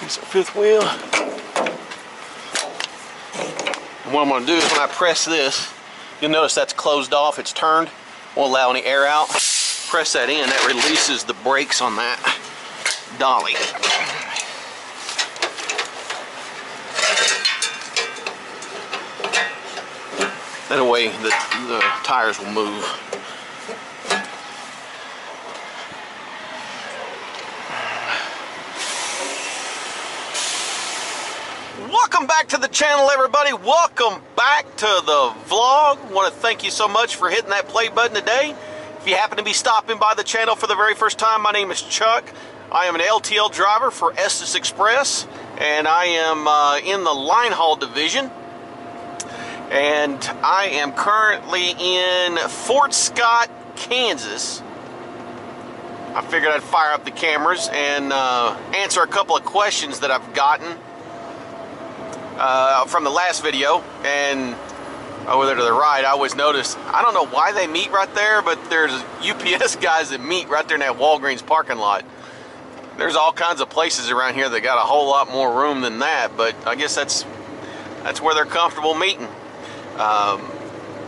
Here's our fifth wheel. And what I'm going to do is when I press this, you'll notice that's closed off, it's turned, won't allow any air out. Press that in, that releases the brakes on that dolly. That way the tires will move. Welcome back to the channel, everybody. Welcome back to the vlog. I want to thank you so much for hitting that play button today. If you happen to be stopping by the channel for the very first time, my name is Chuck. I am an LTL driver for Estes Express, and I am in the line haul division. And I am currently in Fort Scott, Kansas. I figured I'd fire up the cameras and answer a couple of questions that I've gotten from the last video. And over there to the right, I always notice, I don't know why they meet right there, but there's UPS guys that meet right there in that Walgreens parking lot. There's all kinds of places around here that got a whole lot more room than that, but I guess that's where they're comfortable meeting.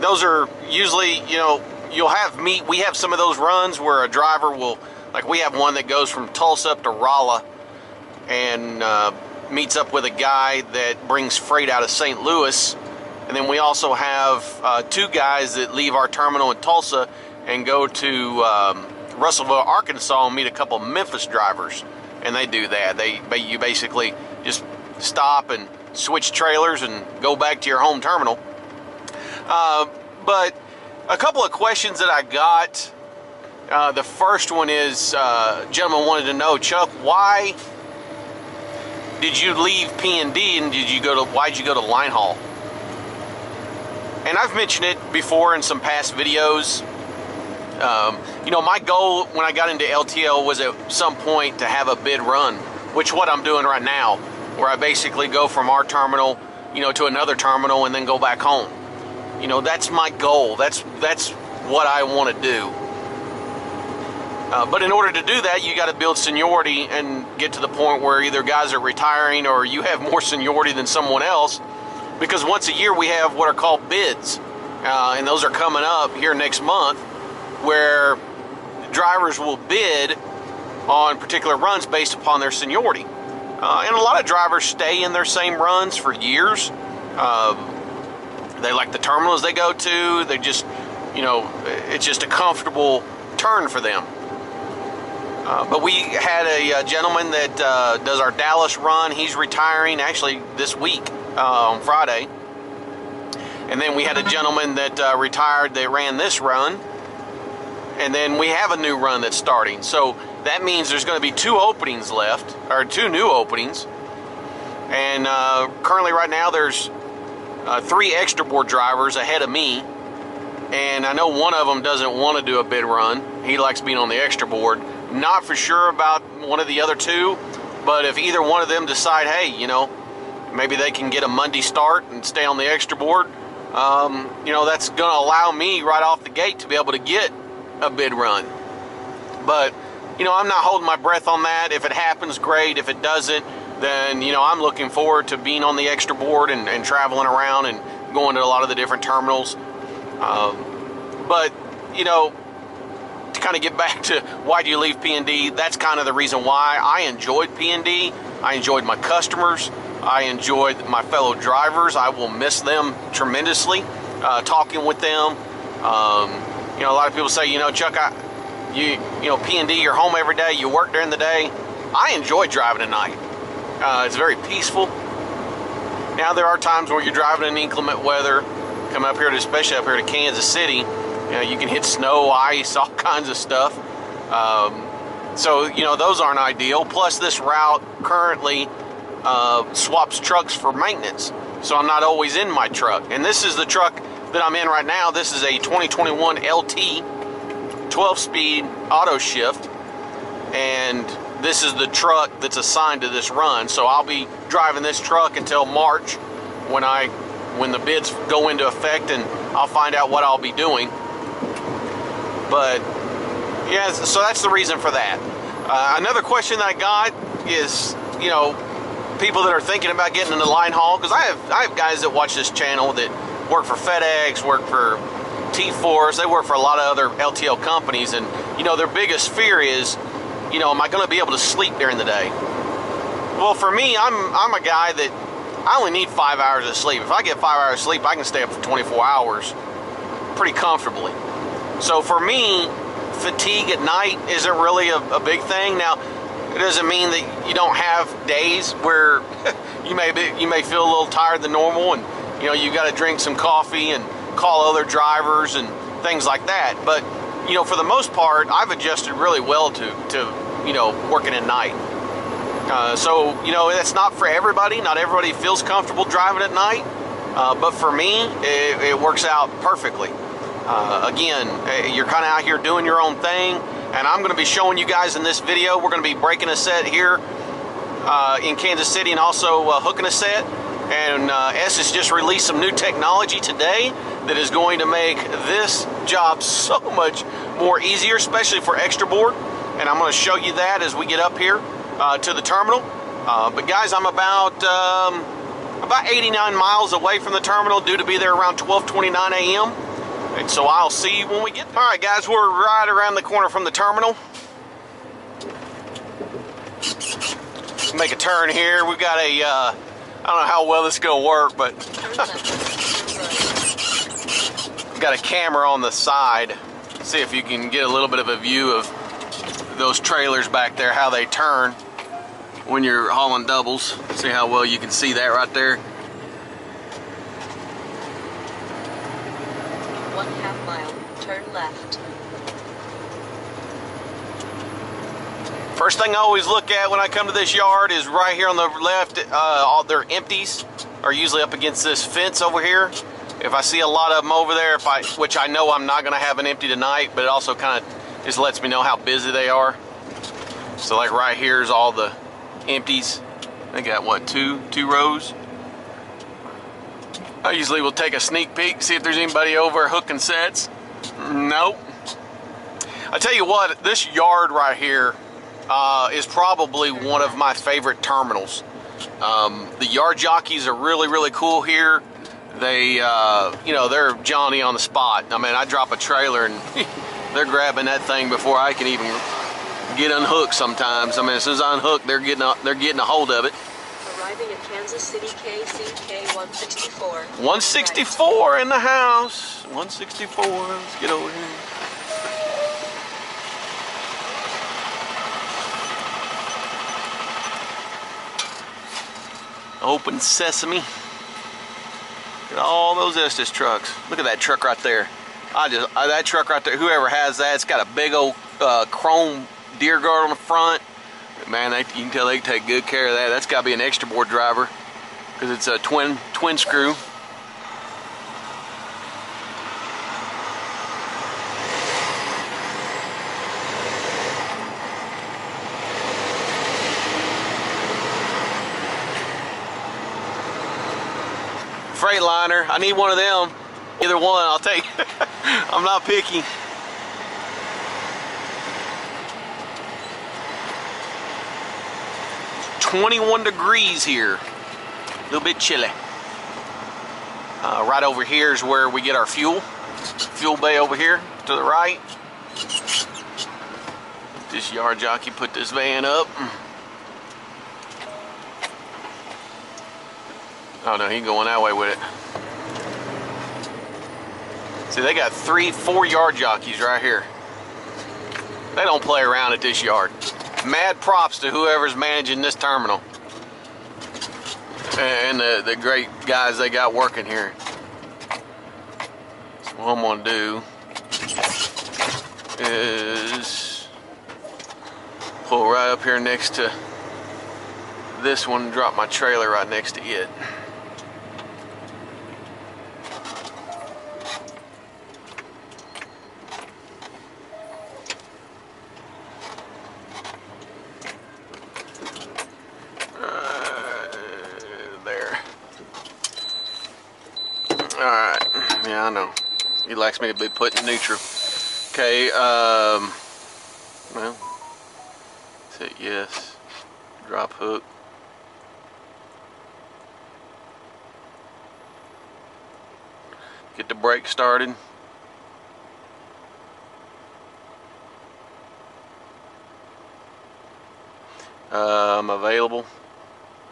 Those are usually, you know, you'll have meet. We have some of those runs where a driver will, like we have one that goes from Tulsa up to Rolla and meets up with a guy that brings freight out of St. Louis. And then we also have two guys that leave our terminal in Tulsa and go to Russellville, Arkansas, and meet a couple of Memphis drivers. And they do that. You basically just stop and switch trailers and go back to your home terminal. But a couple of questions that I got. The first one is, a gentleman wanted to know, Chuck, why did you leave P&D and why'd you go to line haul? And I've mentioned it before in some past videos. You know, my goal when I got into LTL was at some point to have a bid run, which what I'm doing right now, where I basically go from our terminal, you know, to another terminal and then go back home. You know, that's my goal. That's what I want to do. But in order to do that, you got to build seniority and get to the point where either guys are retiring or you have more seniority than someone else. Because once a year we have what are called bids, and those are coming up here next month, where drivers will bid on particular runs based upon their seniority. And a lot of drivers stay in their same runs for years. They like the terminals they go to. They just, you know, it's just a comfortable turn for them. But we had a gentleman that does our Dallas run. He's retiring actually this week on Friday. And then we had a gentleman that retired that ran this run. And then we have a new run that's starting. So that means there's going to be two openings left, or two new openings. And currently right now there's 3 extra board drivers ahead of me. And I know one of them doesn't want to do a bid run. He likes being on the extra board. Not for sure about one of the other two, but if either one of them decide, hey, you know, maybe they can get a Monday start and stay on the extra board, you know, that's going to allow me right off the gate to be able to get a bid run. But, you know, I'm not holding my breath on that. If it happens, great. If it doesn't, then, you know, I'm looking forward to being on the extra board and traveling around and going to a lot of the different terminals. But, you know, to kind of get back to why do you leave P&D, that's kind of the reason why. I enjoyed P&D. I enjoyed my customers. I enjoyed my fellow drivers. I will miss them tremendously, talking with them. You know, a lot of people say, you know, Chuck, you know, P&D, you're home every day, you work during the day. I enjoy driving at night. It's very peaceful. Now, there are times where you're driving in inclement weather, coming up here, especially up here to Kansas City. You know, you can hit snow, ice, all kinds of stuff. So, you know, those aren't ideal. Plus, this route currently swaps trucks for maintenance. So I'm not always in my truck. And this is the truck that I'm in right now. This is a 2021 LT 12-speed auto shift. And this is the truck that's assigned to this run. So I'll be driving this truck until March when the bids go into effect, and I'll find out what I'll be doing. But yeah, so that's the reason for that. Another question that I got is, you know, people that are thinking about getting into line haul, because I have guys that watch this channel that work for FedEx, work for T-Force, they work for a lot of other LTL companies, and you know, their biggest fear is, you know, am I going to be able to sleep during the day? Well, for me, I'm a guy that I only need 5 hours of sleep. If I get 5 hours of sleep, I can stay up for 24 hours pretty comfortably. So for me, fatigue at night isn't really a big thing. Now, it doesn't mean that you don't have days where you may feel a little tired than normal, and you know, you got to drink some coffee and call other drivers and things like that. But you know, for the most part, I've adjusted really well to you know, working at night. So you know, that's not for everybody. Not everybody feels comfortable driving at night, but for me, it works out perfectly. Again, you're kind of out here doing your own thing, and I'm going to be showing you guys in this video. We're going to be breaking a set here in Kansas City, and also hooking a set. And Estes just released some new technology today that is going to make this job so much more easier, especially for extra board. And I'm going to show you that as we get up here to the terminal. But guys, I'm about 89 miles away from the terminal, due to be there around 12:29 a.m. And so I'll see you when we get there. All right, guys, we're right around the corner from the terminal. Make a turn here. We've got a, I don't know how well this is going to work, but we've got a camera on the side. See if you can get a little bit of a view of those trailers back there, how they turn when you're hauling doubles. See how well you can see that right there. 1/2 mile, turn left. First thing I always look at when I come to this yard is right here on the left. All their empties are usually up against this fence over here. If I see a lot of them over there, which I know I'm not going to have an empty tonight, but it also kind of just lets me know how busy they are. So like right here's all the empties. They got what, two rows? I usually will take a sneak peek, see if there's anybody over hooking sets. Nope. I tell you what, this yard right here is probably one of my favorite terminals. The yard jockeys are really, really cool here. They, you know, they're Johnny on the spot. I mean, I drop a trailer and they're grabbing that thing before I can even get unhooked sometimes. I mean, as soon as I unhook, they're getting a hold of it. Arriving at Kansas City, KCK 164. 164 in the house. 164. Let's get over here. Open sesame. Look at all those Estes trucks. Look at that truck right there. That truck right there, whoever has that, it's got a big old chrome deer guard on the front. Man, you can tell they take good care of that. That's got to be an extra board driver, because it's a twin screw. Freightliner, I need one of them. Either one, I'll take. I'm not picky. It's 21 degrees here. A little bit chilly. Right over here is where we get our fuel. Fuel bay over here to the right. This yard jockey put this van up. Oh no, he ain't going that way with it. See, they got 3-4 yard jockeys right here. They don't play around at this yard. Mad props to whoever's managing this terminal. And the great guys they got working here. So what I'm gonna do is pull right up here next to this one and drop my trailer right next to it. Alright, yeah, I know. He likes me to be put in neutral. Okay, well, hit yes. Drop hook. Get the brake started. I'm available.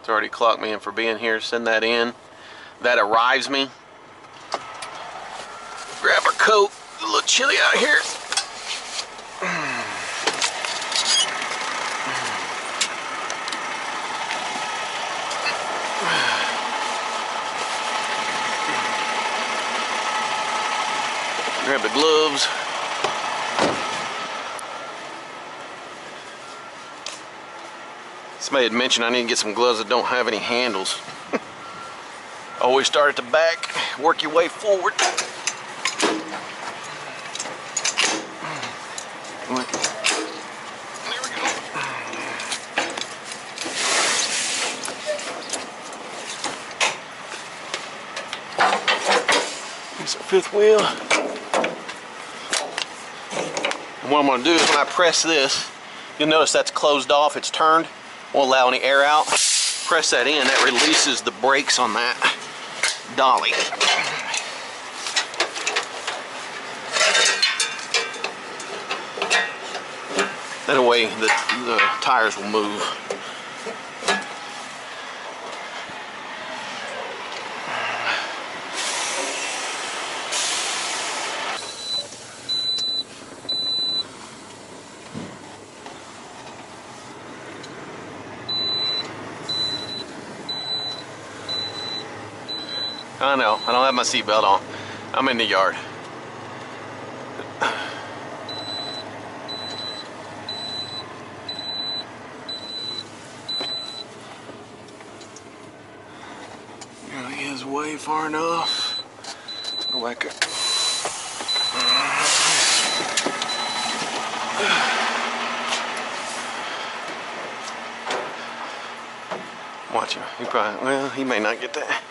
It's already clocked me in for being here. Send that in. That arrives me. Grab a coat. A little chilly out here. Grab the gloves. Somebody had mentioned I need to get some gloves that don't have any handles. Always start at the back, work your way forward. There we go. Here's our fifth wheel. And what I'm going to do is when I press this, you'll notice that's closed off, it's turned, won't allow any air out. Press that in, that releases the brakes on that dolly. That way the tires will move. I know, I don't have my seatbelt on. I'm in the yard. There he is, way far enough. Let's go back up. Watch him. He probably, well, he may not get that.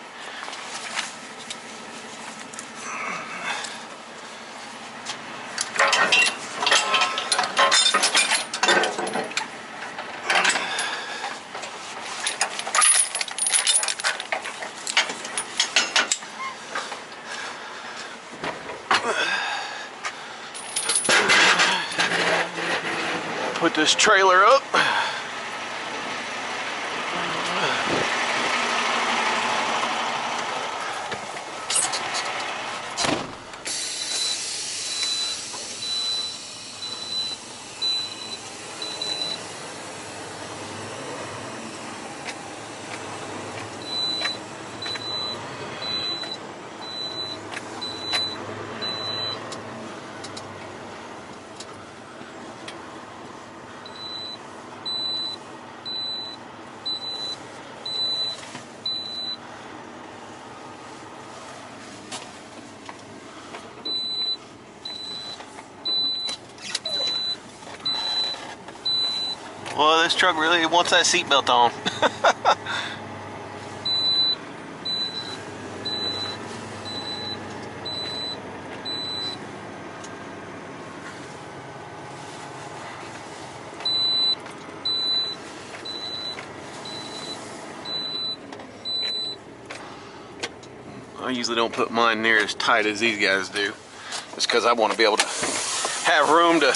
Put this trailer up. Well, this truck really wants that seatbelt on. I usually don't put mine near as tight as these guys do. Just because I want to be able to have room to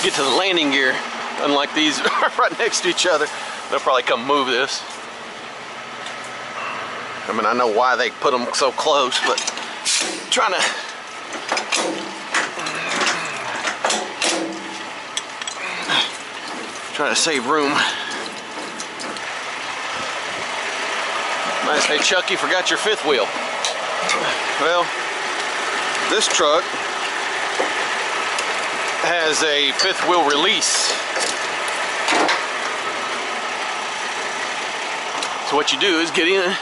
get to the landing gear, unlike these right next to each other. They'll probably come move this. I mean, I know why they put them so close, but trying to save room. Might say, Chuck, you forgot your fifth wheel. Well, this truck has a fifth wheel release. So what you do is get in,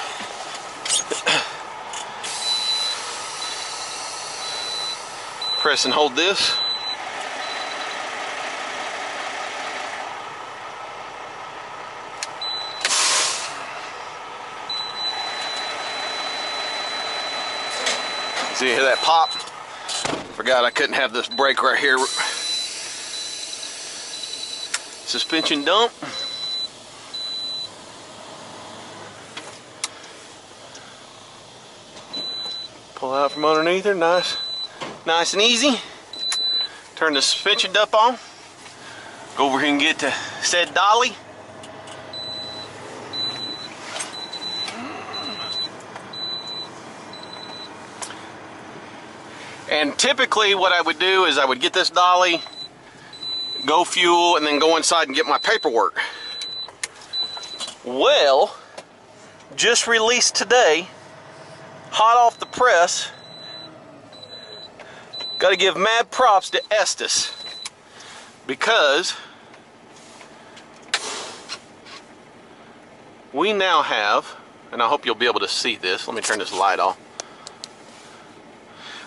press and hold this, see, you hear that pop? Forgot I couldn't have this brake right here. Suspension dump. Pull out from underneath her, nice and easy. Turn the suspension up on. Go over here and get to said Dolly. And typically what I would do is I would get this Dolly, go fuel, and then go inside and get my paperwork. Well, just released today, hot off the press, got to give mad props to Estes, because we now have, and I hope you'll be able to see this, let me turn this light off.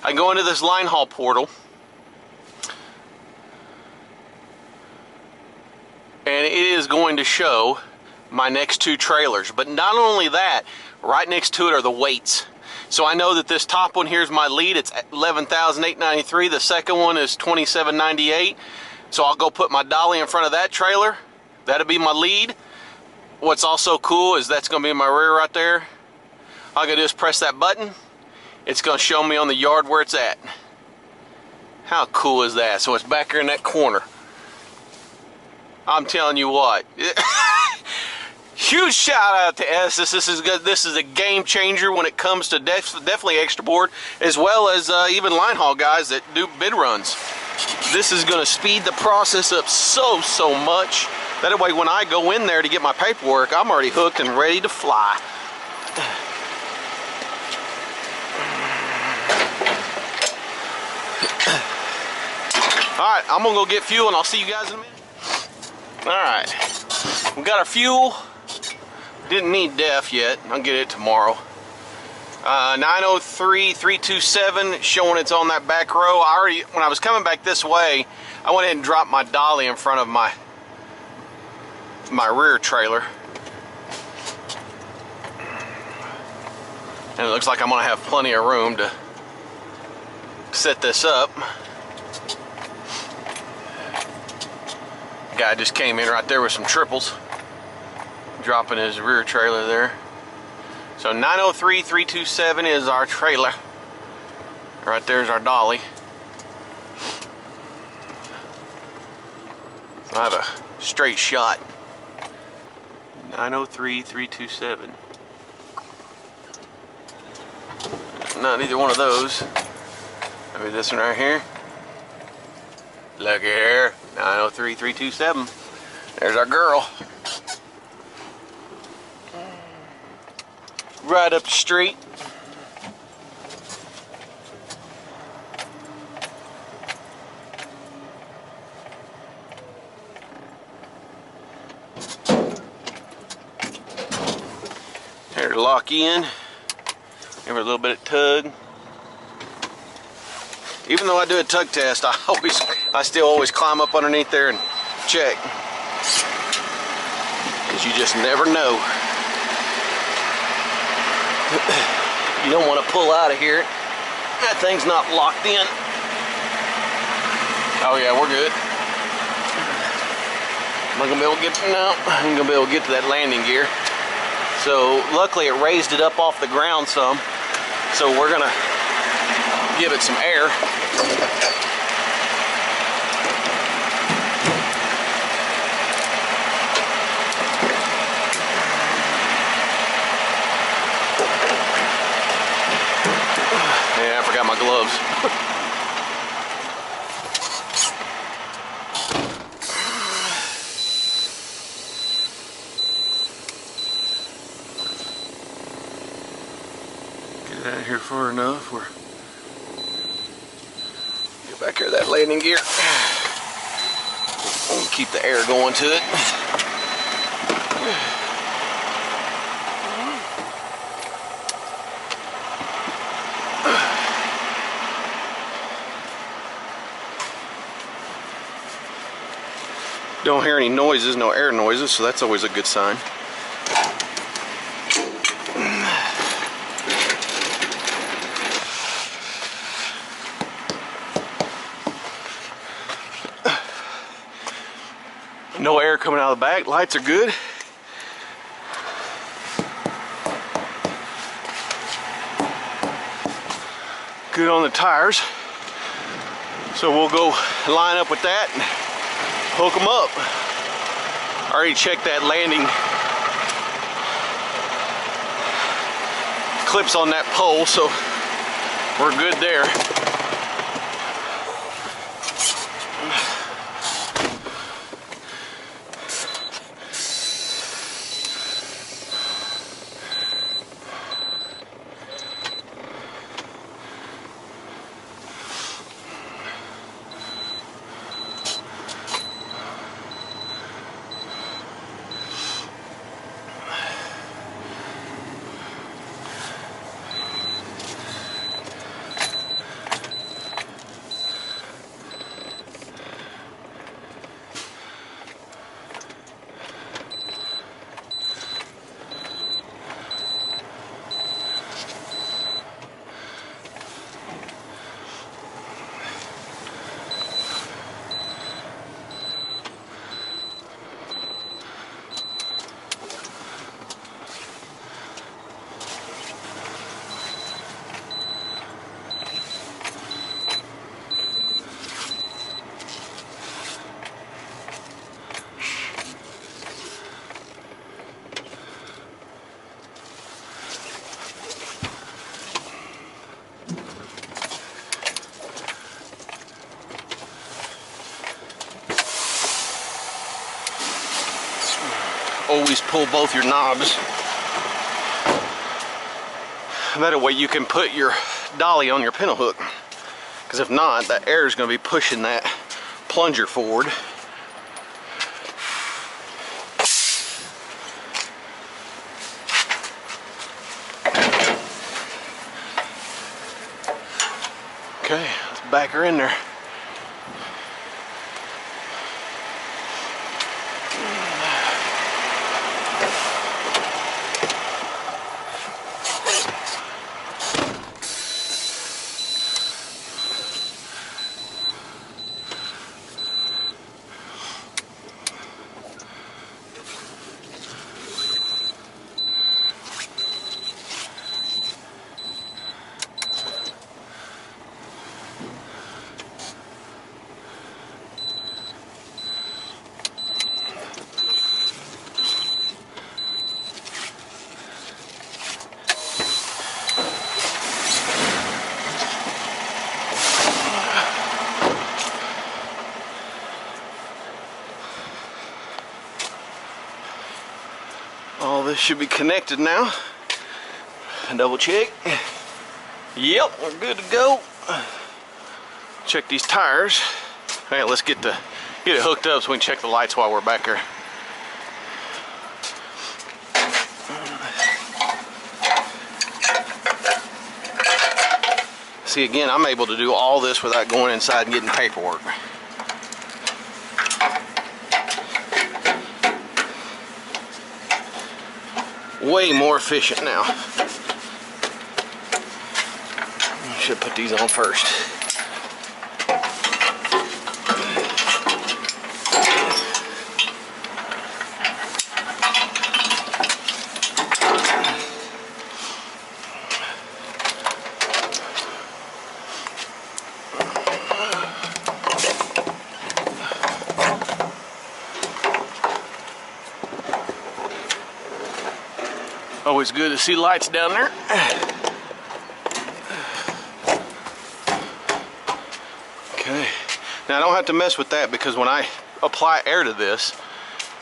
I go into this line haul portal, and it is going to show my next two trailers. But not only that, right next to it are the weights. So I know that this top one here is my lead. It's 11,893. The second one is 2798. So I'll go put my Dolly in front of that trailer. That'll be my lead. What's also cool is that's going to be in my rear right there. All I gotta do is press that button. It's going to show me on the yard where it's at. How cool is that? So it's back here in that corner. I'm telling you what. Huge shout out to Estes. This is a game changer when it comes to definitely extra board, as well as even line haul guys that do bid runs. This is going to speed the process up so much. That way when I go in there to get my paperwork, I'm already hooked and ready to fly. Alright, I'm going to go get fuel and I'll see you guys in a minute. Alright, we got our fuel. Didn't need DEF yet. I'll get it tomorrow. 903-327, showing it's on that back row. When I was coming back this way, I went ahead and dropped my Dolly in front of my rear trailer. And it looks like I'm going to have plenty of room to set this up. Guy just came in right there with some triples, dropping his rear trailer there. So 903-327 is our trailer. Right there's our Dolly. So I have a straight shot. 903-327. Not either one of those. Maybe this one right here. Look here. 903-327. There's our girl. Right up the street. Here to lock in. Give her a little bit of tug. Even though I do a tug test, I still always climb up underneath there and check. Because you just never know. You don't want to pull out of here. That thing's not locked in. Oh yeah, we're good. I'm not gonna be able to get I'm gonna be able to get to that landing gear. So luckily it raised it up off the ground some. So we're gonna give it some air. Yeah, I forgot my gloves. Get out of here far enough. Get back here to that landing gear. We'll keep the air going to it. Don't hear any noises, no air noises, so that's always a good sign. No air coming out of the back. Lights are good. good on the tires. So we'll go line up with that and hook them up. I already checked that landing clips on that pole, so we're good there. Always pull both your knobs. That way you can put your dolly on your pintle hook. Because if not, that air is going to be pushing that plunger forward. Okay, let's back her in there. All this should be connected now. Double check. Yep, we're good to go. Check these tires. All right, let's get it hooked up so we can check the lights while we're back here. See, again, I'm able to do all this without going inside and getting paperwork. Way more efficient now. Should put these on first. Always good to see lights down there. Okay. Now I don't have to mess with that because when I apply air to this,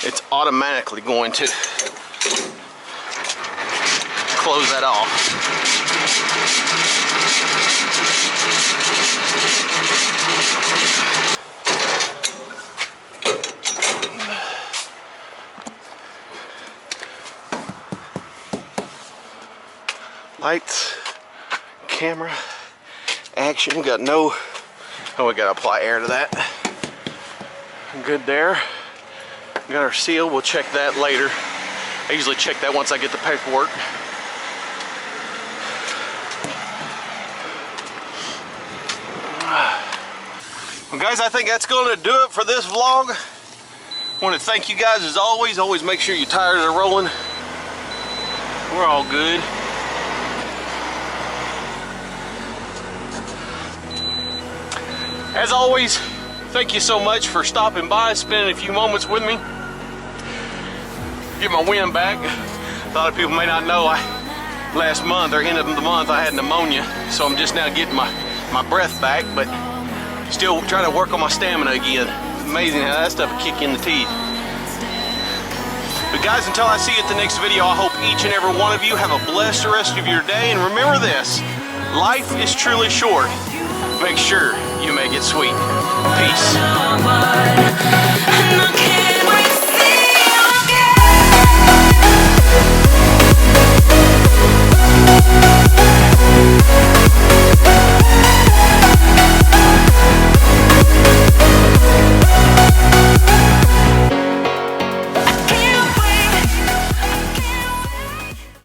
it's automatically going to close that off. Lights, camera, action. We got no, oh, we gotta apply air to that. Good there. We got our seal. We'll check that later. I usually check that once I get the paperwork. Well, guys, I think that's going to do it for this vlog. I want to thank you guys as always. Always make sure your tires are rolling. We're all good. As always, thank you so much for stopping by, spending a few moments with me. Get my wind back. A lot of people may not know last month or end of the month I had pneumonia, so I'm just now getting my breath back, but still trying to work on my stamina again. It's amazing how that stuff will kick you in the teeth. But guys, until I see you at the next video, I hope each and every one of you have a blessed rest of your day, and remember this, life is truly short. Make sure you make it sweet. Peace.